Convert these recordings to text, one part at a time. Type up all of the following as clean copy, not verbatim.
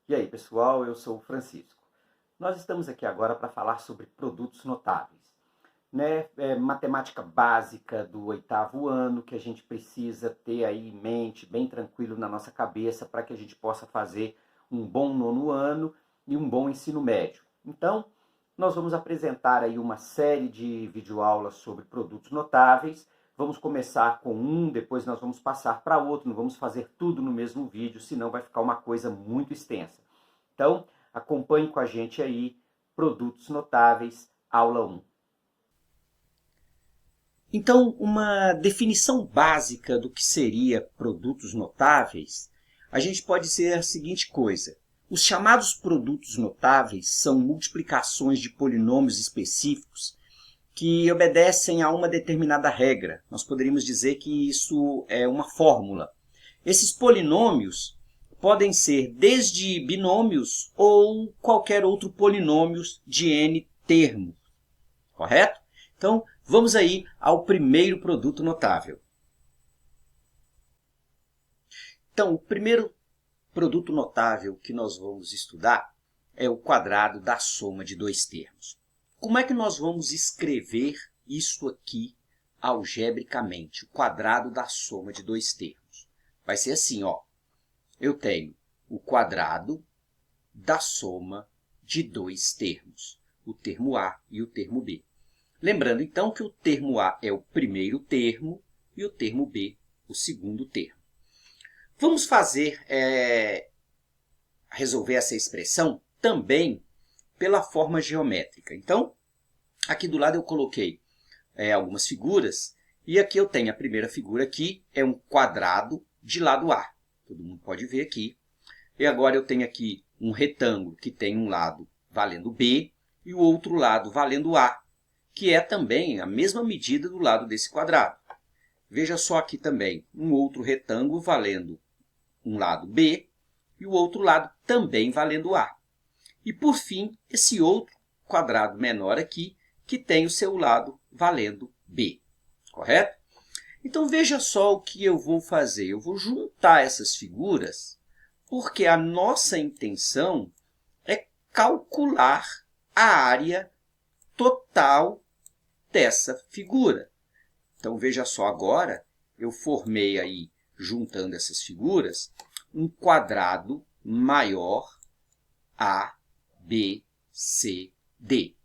E aí, pessoal, eu sou o Francisco. Nós estamos aqui agora para falar sobre produtos notáveis. Né? Matemática básica do 8º ano que a gente precisa ter aí em mente, bem tranquilo na nossa cabeça, para que a gente possa fazer um bom 9º ano e um bom ensino médio. Então, nós vamos apresentar aí uma série de videoaulas sobre produtos notáveis. Vamos começar com um, depois nós vamos passar para outro, não vamos fazer tudo no mesmo vídeo, senão vai ficar uma coisa muito extensa. Então, acompanhe com a gente aí, Produtos Notáveis, aula 1. Então, uma definição básica do que seria produtos notáveis, a gente pode dizer a seguinte coisa. Os chamados produtos notáveis são multiplicações de polinômios específicos que obedecem a uma determinada regra. Nós poderíamos dizer que isso é uma fórmula. Esses polinômios podem ser desde binômios ou qualquer outro polinômio de n termos, correto? Então, vamos aí ao primeiro produto notável. Então, o primeiro produto notável que nós vamos estudar é o quadrado da soma de dois termos. Como é que nós vamos escrever isso aqui algebricamente, o quadrado da soma de dois termos? Vai ser assim, ó. Eu tenho o quadrado da soma de dois termos, o termo A e o termo B. Lembrando, então, que o termo A é o primeiro termo e o termo B o segundo termo. Vamos resolver essa expressão também pela forma geométrica. Então, aqui do lado eu coloquei algumas figuras, e aqui eu tenho a primeira figura aqui, é um quadrado de lado A. Todo mundo pode ver aqui. E agora eu tenho aqui um retângulo que tem um lado valendo B e o outro lado valendo A, que é também a mesma medida do lado desse quadrado. Veja só aqui também um outro retângulo valendo um lado B e o outro lado também valendo A. E, por fim, esse outro quadrado menor aqui, que tem o seu lado valendo B, correto? Então, veja só o que eu vou fazer. Eu vou juntar essas figuras, porque a nossa intenção é calcular a área total dessa figura. Então, veja só agora, eu formei aí, juntando essas figuras, um quadrado maior A, B, C, D.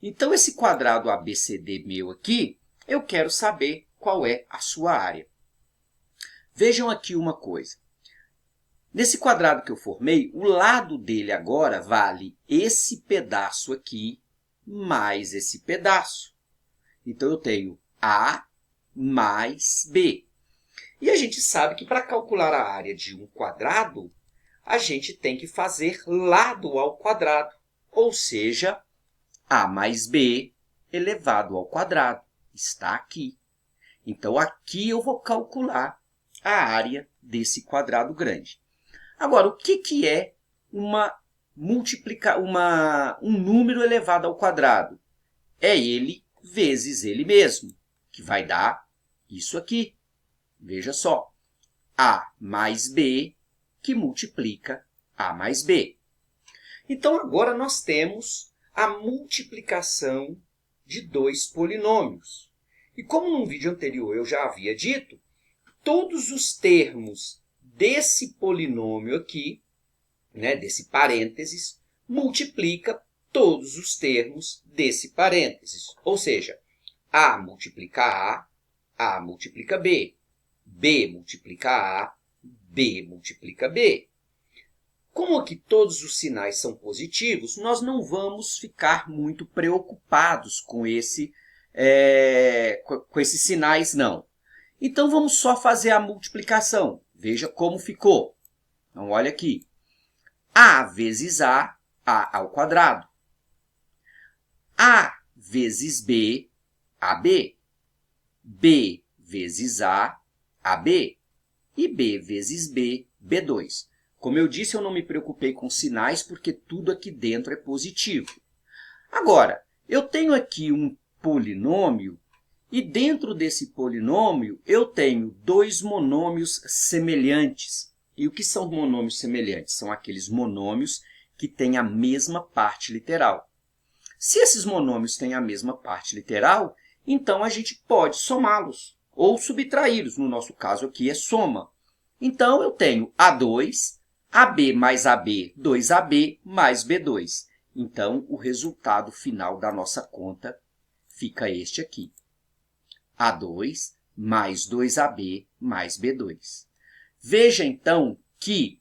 Então, esse quadrado ABCD meu aqui, eu quero saber qual é a sua área. Vejam aqui uma coisa. Nesse quadrado que eu formei, o lado dele agora vale esse pedaço aqui mais esse pedaço. Então, eu tenho A mais B. E a gente sabe que para calcular a área de um quadrado, a gente tem que fazer lado ao quadrado, ou seja, A mais B elevado ao quadrado. Está aqui. Então, aqui eu vou calcular a área desse quadrado grande. Agora, o que é um número elevado ao quadrado? É ele vezes ele mesmo, que vai dar isso aqui. Veja só, A mais B que multiplica A mais B. Então, agora nós temos a multiplicação de dois polinômios. E como no vídeo anterior eu já havia dito, todos os termos desse polinômio aqui, né, desse parênteses, multiplica todos os termos desse parênteses. Ou seja, A multiplica A multiplica B. B multiplica A, B multiplica B. Como aqui todos os sinais são positivos, nós não vamos ficar muito preocupados com esses sinais, não. Então, vamos só fazer a multiplicação. Veja como ficou. Então, olha aqui. A vezes A ao quadrado. A vezes B, AB. B vezes A, AB. E B vezes B, B2. Como eu disse, eu não me preocupei com sinais, porque tudo aqui dentro é positivo. Agora, eu tenho aqui um polinômio, e dentro desse polinômio eu tenho dois monômios semelhantes. E o que são monômios semelhantes? São aqueles monômios que têm a mesma parte literal. Se esses monômios têm a mesma parte literal, então a gente pode somá-los ou subtraí-los. No nosso caso aqui é soma. Então eu tenho A2, AB mais AB, 2AB mais B2. Então o resultado final da nossa conta fica este aqui. A2 mais 2AB mais B2. Veja então que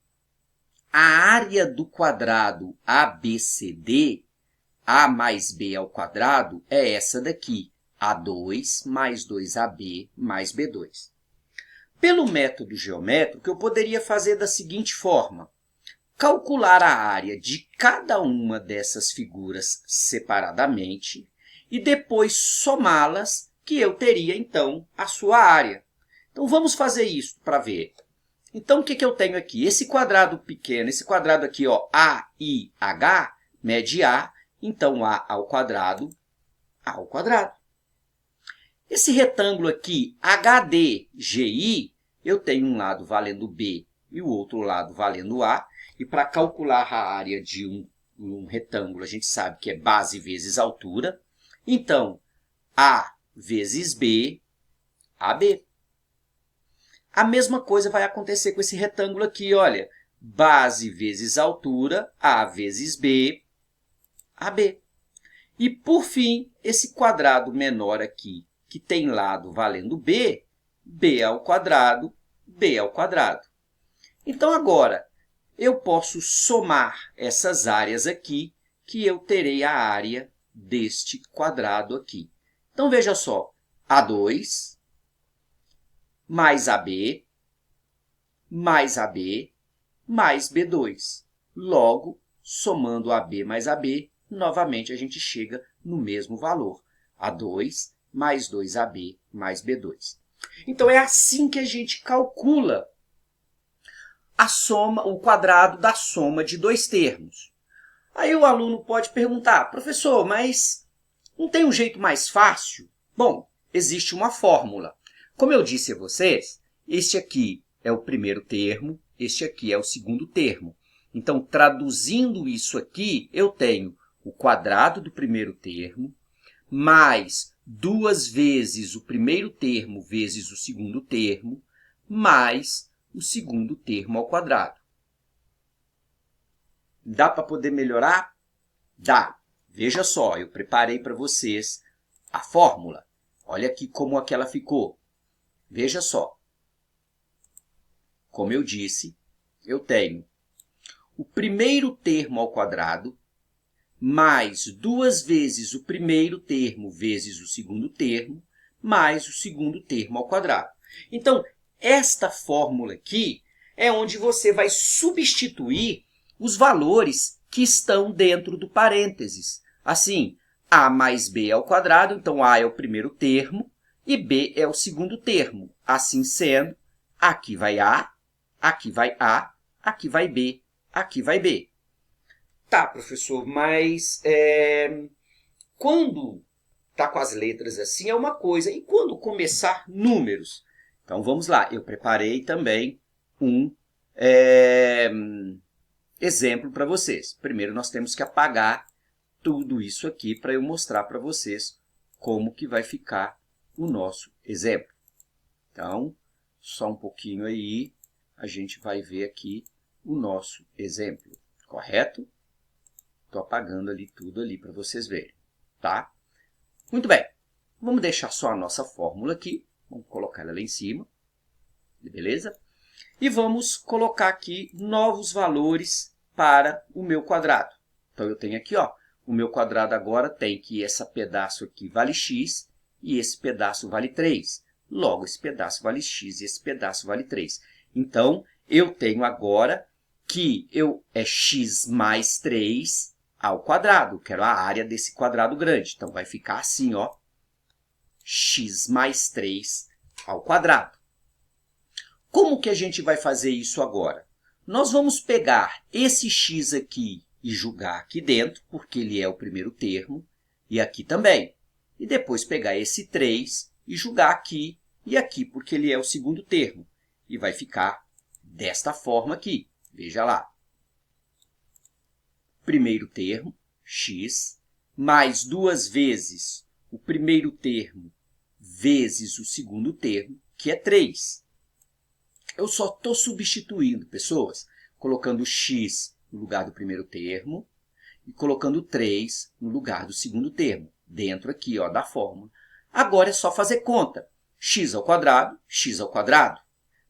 a área do quadrado ABCD, A mais B ao quadrado, é essa daqui, A2 mais 2AB mais B2. Pelo método geométrico, eu poderia fazer da seguinte forma: calcular a área de cada uma dessas figuras separadamente e depois somá-las, que eu teria, então, a sua área. Então, vamos fazer isso para ver. Então, o que eu tenho aqui? Esse quadrado pequeno, esse quadrado aqui, ó, AIH, mede A, então A ao quadrado, A ao quadrado. Esse retângulo aqui, HDGI, eu tenho um lado valendo B e o outro lado valendo A. E para calcular a área de um retângulo, a gente sabe que é base vezes altura. Então, A vezes B, AB. A mesma coisa vai acontecer com esse retângulo aqui, olha. Base vezes altura, A vezes B, AB. E, por fim, esse quadrado menor aqui, que tem lado valendo B, B ao quadrado, B ao quadrado. Então, agora, eu posso somar essas áreas aqui, que eu terei a área deste quadrado aqui. Então, veja só, A2 mais AB mais AB mais B2. Logo, somando AB mais AB, novamente a gente chega no mesmo valor, A2 mais 2AB mais B2. Então, é assim que a gente calcula a soma, o quadrado da soma de dois termos. Aí o aluno pode perguntar: professor, mas não tem um jeito mais fácil? Bom, existe uma fórmula. Como eu disse a vocês, este aqui é o primeiro termo, este aqui é o segundo termo. Então, traduzindo isso aqui, eu tenho o quadrado do primeiro termo, mais 2 vezes o primeiro termo vezes o segundo termo, mais o segundo termo ao quadrado. Dá para poder melhorar? Dá. Veja só, eu preparei para vocês a fórmula. Olha aqui como ela ficou. Veja só. Como eu disse, eu tenho o primeiro termo ao quadrado mais 2 vezes o primeiro termo vezes o segundo termo, mais o segundo termo ao quadrado. Então, esta fórmula aqui é onde você vai substituir os valores que estão dentro do parênteses. Assim, A mais B ao quadrado, então A é o primeiro termo e B é o segundo termo. Assim sendo, aqui vai A, aqui vai A, aqui vai B, aqui vai B. Tá, professor, mas quando está com as letras assim é uma coisa, e quando começar números? Então, vamos lá. Eu preparei também um exemplo para vocês. Primeiro, nós temos que apagar tudo isso aqui para eu mostrar para vocês como que vai ficar o nosso exemplo. Então, só um pouquinho aí, a gente vai ver aqui o nosso exemplo, correto? Estou apagando ali tudo ali para vocês verem, tá? Muito bem, vamos deixar só a nossa fórmula aqui, vamos colocar ela lá em cima, beleza? E vamos colocar aqui novos valores para o meu quadrado. Então, eu tenho aqui, ó, o meu quadrado agora tem que esse pedaço aqui vale x e esse pedaço vale 3. Logo, esse pedaço vale x e esse pedaço vale 3. Então, eu tenho agora que é x mais 3 ao quadrado. Eu quero a área desse quadrado grande. Então, vai ficar assim, ó, x mais 3 ao quadrado. Como que a gente vai fazer isso agora? Nós vamos pegar esse x aqui e jogar aqui dentro, porque ele é o primeiro termo, e aqui também. E depois pegar esse 3 e jogar aqui e aqui, porque ele é o segundo termo. E vai ficar desta forma aqui. Veja lá. Primeiro termo, x, mais 2 vezes o primeiro termo vezes o segundo termo, que é 3. Eu só estou substituindo, pessoas, colocando x no lugar do primeiro termo e colocando 3 no lugar do segundo termo, dentro aqui ó, da fórmula. Agora é só fazer conta. X ao quadrado,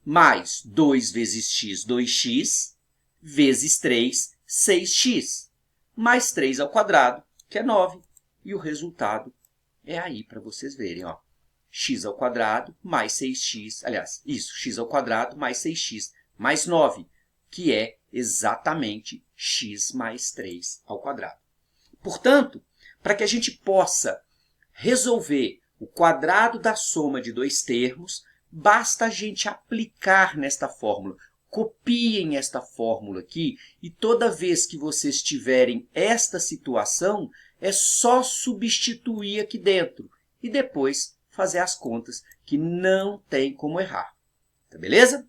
mais 2 vezes x, 2x, vezes 3, 6x, mais 3 ao quadrado, que é 9. E o resultado é aí para vocês verem, ó. X ao quadrado mais 6x, aliás, isso, x ao quadrado mais 6x mais 9, que é exatamente x mais 3 ao quadrado. Portanto, para que a gente possa resolver o quadrado da soma de dois termos, basta a gente aplicar nesta fórmula. Copiem esta fórmula aqui e toda vez que vocês tiverem esta situação, é só substituir aqui dentro e depois fazer as contas, que não tem como errar. Tá beleza?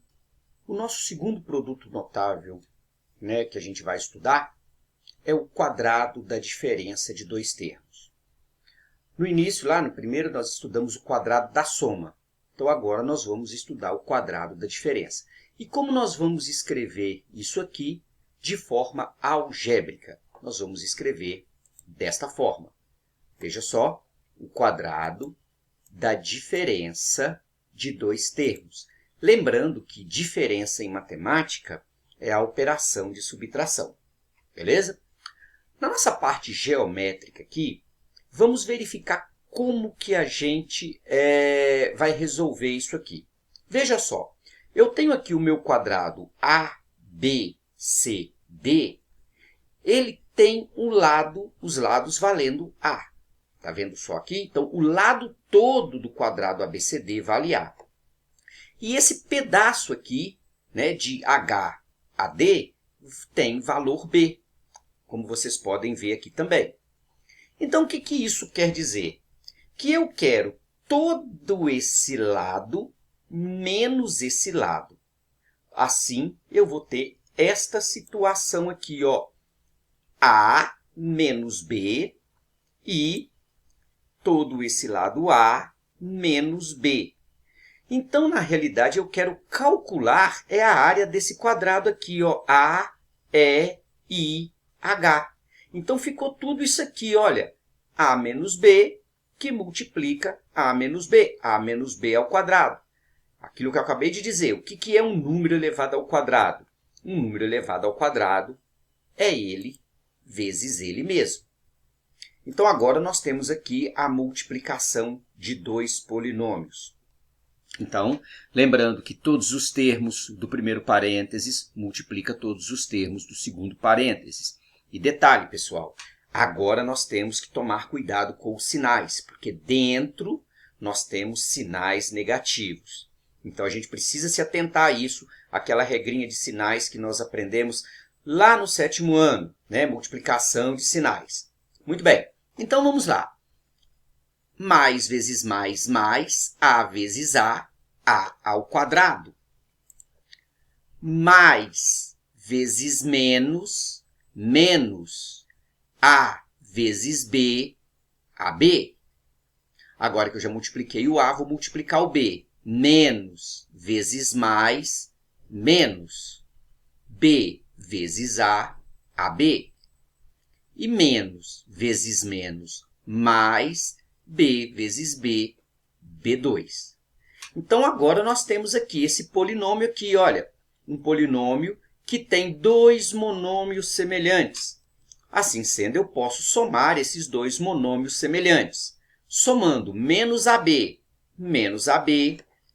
O nosso segundo produto notável, né, que a gente vai estudar é o quadrado da diferença de dois termos. No início, lá no primeiro, nós estudamos o quadrado da soma. Então, agora nós vamos estudar o quadrado da diferença. E como nós vamos escrever isso aqui de forma algébrica? Nós vamos escrever desta forma. Veja só, o quadrado da diferença de dois termos. Lembrando que diferença em matemática é a operação de subtração. Beleza? Na nossa parte geométrica aqui, vamos verificar como que a gente vai resolver isso aqui. Veja só, eu tenho aqui o meu quadrado ABCD, ele tem os lados valendo A. Está vendo só aqui? Então, o lado todo do quadrado ABCD vale A. E esse pedaço aqui, né, de H a D, tem valor B, como vocês podem ver aqui também. Então, o que isso quer dizer? Que eu quero todo esse lado menos esse lado. Assim, eu vou ter esta situação aqui, ó, A menos B e todo esse lado A menos B. Então, na realidade, eu quero calcular a área desse quadrado aqui, ó, A, E, I, H. Então, ficou tudo isso aqui, olha, A menos B, que multiplica A menos B ao quadrado. Aquilo que eu acabei de dizer, o que é um número elevado ao quadrado? Um número elevado ao quadrado é ele vezes ele mesmo. Então, agora nós temos aqui a multiplicação de dois polinômios. Então, lembrando que todos os termos do primeiro parênteses multiplica todos os termos do segundo parênteses. E detalhe, pessoal, agora nós temos que tomar cuidado com os sinais, porque dentro nós temos sinais negativos. Então, a gente precisa se atentar a isso, aquela regrinha de sinais que nós aprendemos lá no 7º ano, né? Multiplicação de sinais. Muito bem, então vamos lá. Mais vezes mais, A vezes A ao quadrado. Mais vezes menos, A vezes B, AB. Agora que eu já multipliquei o A, vou multiplicar o B. Menos vezes mais, menos B vezes A, AB. E menos vezes menos, mais B vezes B, B2. Então, agora nós temos aqui esse polinômio aqui, olha. Um polinômio que tem dois monômios semelhantes. Assim sendo, eu posso somar esses dois monômios semelhantes. Somando menos AB,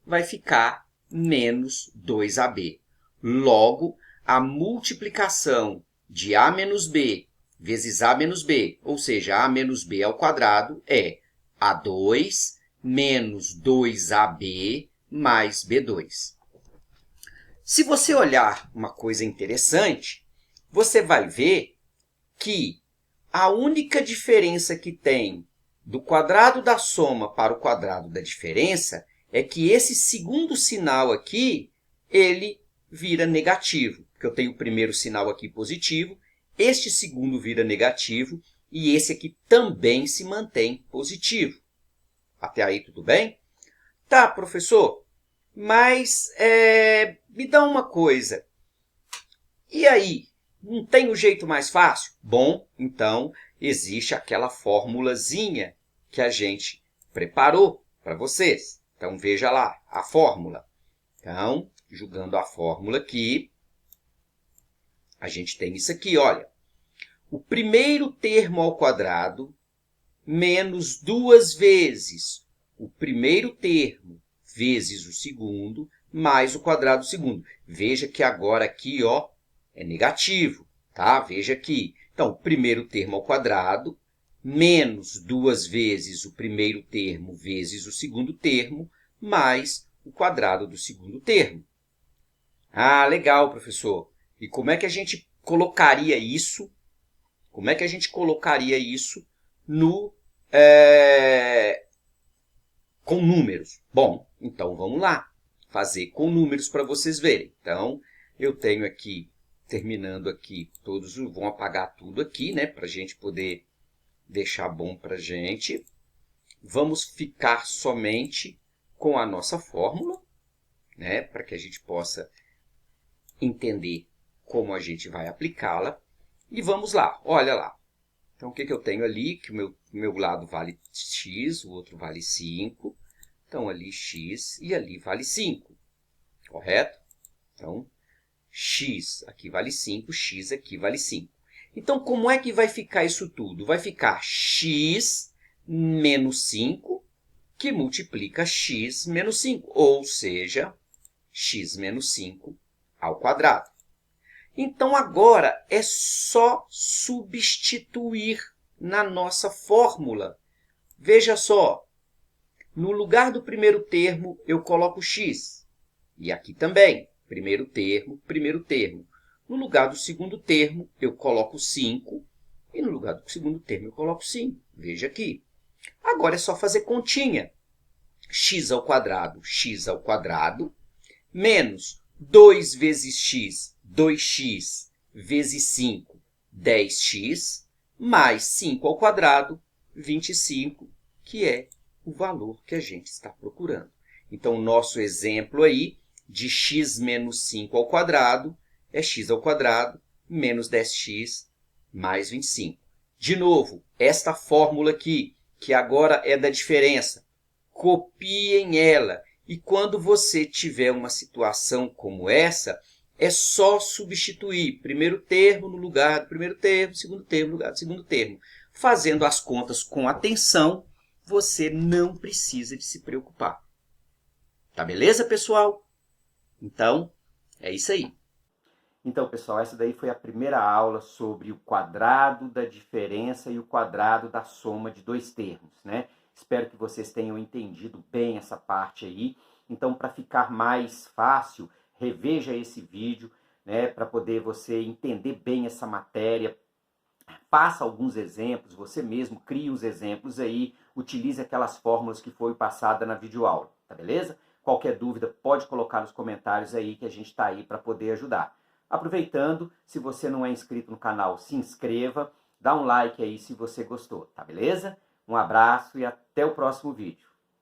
vai ficar menos 2AB. Logo, a multiplicação de A menos B vezes A menos B, ou seja, A menos B ao quadrado, é A2 menos 2AB mais B2. Se você olhar uma coisa interessante, você vai ver que a única diferença que tem do quadrado da soma para o quadrado da diferença é que esse segundo sinal aqui, ele vira negativo, porque eu tenho o primeiro sinal aqui positivo, este segundo vira negativo e esse aqui também se mantém positivo. Até aí tudo bem? Tá, professor, mas me dá uma coisa. E aí, não tem um jeito mais fácil? Bom, então existe aquela formulazinha que a gente preparou para vocês. Então veja lá a fórmula. Então, jogando a fórmula aqui, a gente tem isso aqui, olha. O primeiro termo ao quadrado menos 2 vezes o primeiro termo vezes o segundo mais o quadrado do segundo. Veja que agora aqui, ó, é negativo, tá? Veja aqui. Então, o primeiro termo ao quadrado menos 2 vezes o primeiro termo vezes o segundo termo mais o quadrado do segundo termo. Ah, legal, professor. E como é que a gente colocaria isso? Como é que a gente colocaria isso no com números? Bom, então vamos lá fazer com números para vocês verem. Então, eu tenho aqui, terminando aqui, todos vão apagar tudo aqui, né, para a gente poder deixar bom para a gente. Vamos ficar somente com a nossa fórmula, né, para que a gente possa entender como a gente vai aplicá-la. E vamos lá, olha lá. Então, o que eu tenho ali? Que o meu lado vale x, o outro vale 5. Então, ali x e ali vale 5, correto? Então, x aqui vale 5, x aqui vale 5. Então, como é que vai ficar isso tudo? Vai ficar x menos 5, que multiplica x menos 5, ou seja, x menos 5 ao quadrado. Então, agora é só substituir na nossa fórmula. Veja só, no lugar do primeiro termo, eu coloco x. E aqui também, primeiro termo, primeiro termo. No lugar do segundo termo, eu coloco 5. E no lugar do segundo termo, eu coloco 5. Veja aqui. Agora é só fazer continha. X ao quadrado, menos 2 vezes x, 2x, vezes 5, 10x, mais 5 ao quadrado, 25, que é o valor que a gente está procurando. Então, o nosso exemplo aí de x menos 5 ao quadrado é x ao quadrado menos 10x mais 25. De novo, esta fórmula aqui, que agora é da diferença, copiem ela. E quando você tiver uma situação como essa, é só substituir primeiro termo no lugar do primeiro termo, segundo termo no lugar do segundo termo. Fazendo as contas com atenção, você não precisa de se preocupar. Tá beleza, pessoal? Então, é isso aí. Então, pessoal, essa daí foi a primeira aula sobre o quadrado da diferença e o quadrado da soma de dois termos, né? Espero que vocês tenham entendido bem essa parte aí. Então, para ficar mais fácil, reveja esse vídeo, né, para poder você entender bem essa matéria. Faça alguns exemplos, você mesmo crie os exemplos aí, utilize aquelas fórmulas que foi passada na videoaula, tá beleza? Qualquer dúvida pode colocar nos comentários aí que a gente está aí para poder ajudar. Aproveitando, se você não é inscrito no canal, se inscreva, dá um like aí se você gostou, tá beleza? Um abraço e até o próximo vídeo.